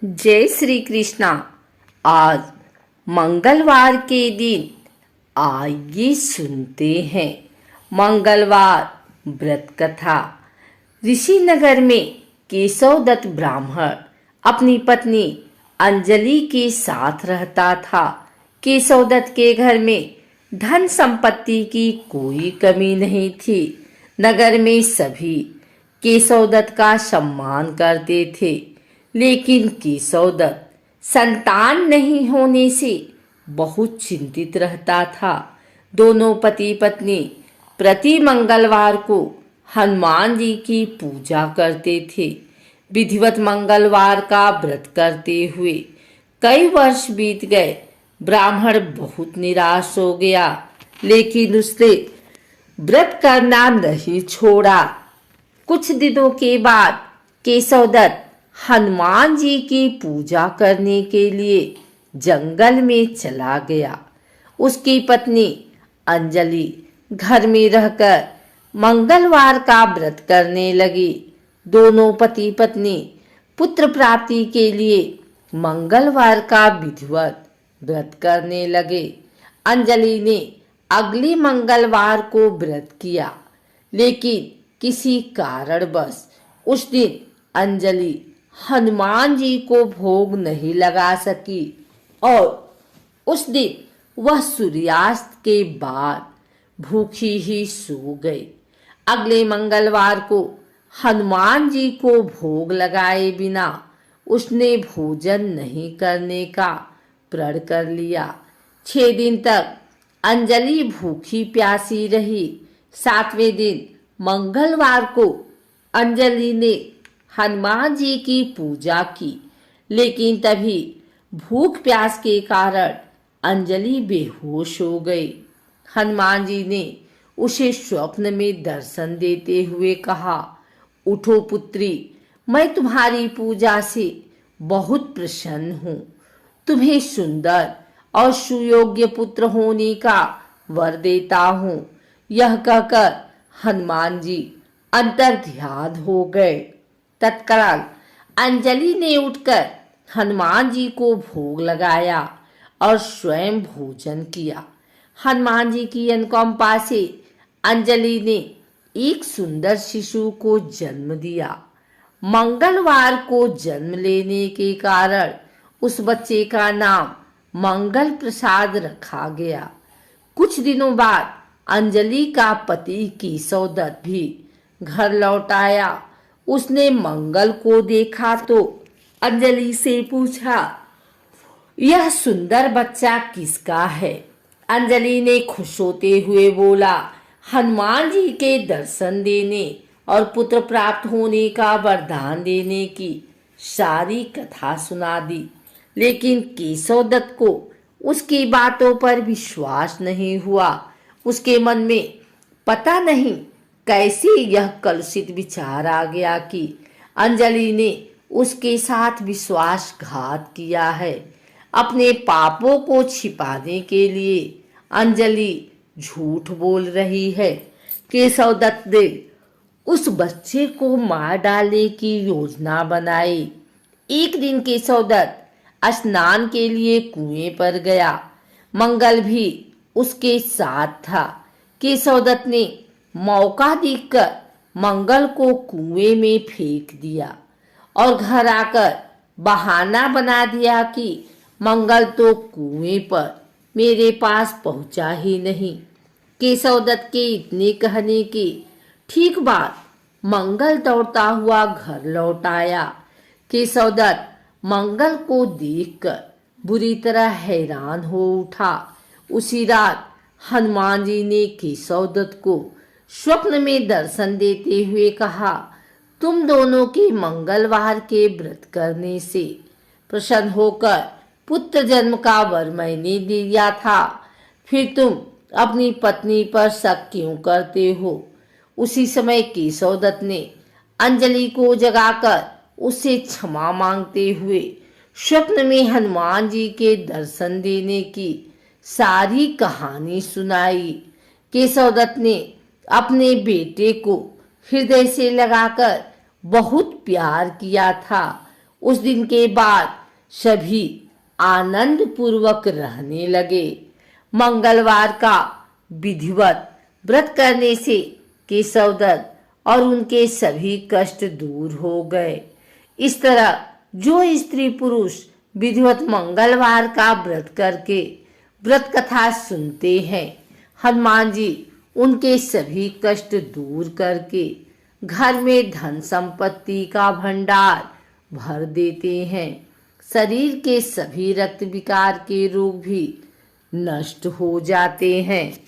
जय श्री कृष्णा। आज मंगलवार के दिन आइए सुनते हैं मंगलवार व्रत कथा। ऋषिनगर में केशव दत्त ब्राह्मण अपनी पत्नी अंजलि के साथ रहता था। केशव दत्त के घर में धन संपत्ति की कोई कमी नहीं थी। नगर में सभी केशव दत्त का सम्मान करते थे, लेकिन केशव दत्त संतान नहीं होने से बहुत चिंतित रहता था। दोनों पति पत्नी प्रति मंगलवार को हनुमान जी की पूजा करते थे। विधिवत मंगलवार का व्रत करते हुए कई वर्ष बीत गए। ब्राह्मण बहुत निराश हो गया, लेकिन उसने व्रत करना नहीं छोड़ा। कुछ दिनों के बाद केशव दत्त हनुमान जी की पूजा करने के लिए जंगल में चला गया। उसकी पत्नी अंजलि घर में रहकर मंगलवार का व्रत करने लगी। दोनों पति पत्नी पुत्र प्राप्ति के लिए मंगलवार का विधिवत व्रत करने लगे। अंजलि ने अगले मंगलवार को व्रत किया, लेकिन किसी कारणवश उस दिन अंजलि हनुमान जी को भोग नहीं लगा सकी और उस दिन वह सूर्यास्त के बाद भूखी ही सो गई। अगले मंगलवार को हनुमान जी को भोग लगाए बिना उसने भोजन नहीं करने का प्रण कर लिया। 6 दिन तक अंजलि भूखी प्यासी रही। 7वें दिन मंगलवार को अंजलि ने हनुमान जी की पूजा की, लेकिन तभी भूख प्यास के कारण अंजलि बेहोश हो गई। हनुमान जी ने उसे स्वप्न में दर्शन देते हुए कहा, उठो पुत्री, मैं तुम्हारी पूजा से बहुत प्रसन्न हूँ। तुम्हें सुंदर और सुयोग्य पुत्र होने का वर देता हूँ। यह कहकर हनुमान जी अंतर्ध्यान हो गए। तत्काल अंजलि ने उठकर हनुमान जी को भोग लगाया और स्वयं भोजन किया। हनुमान जी की अनुकंपा से अंजलि ने एक सुंदर शिशु को जन्म दिया। मंगलवार को जन्म लेने के कारण उस बच्चे का नाम मंगल प्रसाद रखा गया। कुछ दिनों बाद अंजलि का पति केशव दत्त भी घर लौट आया। उसने मंगल को देखा तो अंजलि से पूछा, यह सुंदर बच्चा किसका है? अंजलि ने खुश होते हुए बोला, हनुमान जी के दर्शन देने और पुत्र प्राप्त होने का वरदान देने की सारी कथा सुना दी। लेकिन केशव दत्त को उसकी बातों पर विश्वास नहीं हुआ। उसके मन में पता नहीं कैसे यह कलुषित विचार आ गया कि अंजलि ने उसके साथ विश्वासघात किया है। अपने पापों को छिपाने के लिए अंजलि झूठ बोल रही है। केशव दत्त ने उस बच्चे को मार डालने की योजना बनाई। एक दिन केशव दत्त स्नान के लिए कुएं पर गया। मंगल भी उसके साथ था। केशव दत्त ने मौका देखकर मंगल को कुएं में फेंक दिया और घर आकर बहाना बना दिया कि मंगल तो कुएं पर मेरे पास पहुंचा ही नहीं। केशव दत्त के इतने कहने के ठीक बाद मंगल दौड़ता हुआ घर लौट आया। केशव दत्त मंगल को देखकर बुरी तरह हैरान हो उठा। उसी रात हनुमान जी ने केशव दत्त को स्वप्न में दर्शन देते हुए कहा, तुम दोनों के मंगलवार के व्रत करने से प्रसन्न होकर पुत्र जन्म का वर मैंने दिया था, फिर तुम अपनी पत्नी पर शक क्यों करते हो? उसी समय केशव दत्त ने अंजलि को जगाकर उससे क्षमा मांगते हुए स्वप्न में हनुमान जी के दर्शन देने की सारी कहानी सुनाई। केशव दत्त ने अपने बेटे को हृदय से लगाकर बहुत प्यार किया था। उस दिन के बाद सभी आनंद पूर्वक रहने लगे। मंगलवार का विधिवत व्रत करने से केशव दत्त और उनके सभी कष्ट दूर हो गए। इस तरह जो स्त्री पुरुष विधिवत मंगलवार का व्रत करके व्रत कथा सुनते हैं, हनुमान जी उनके सभी कष्ट दूर करके घर में धन संपत्ति का भंडार भर देते हैं। शरीर के सभी रक्त विकार के रोग भी नष्ट हो जाते हैं।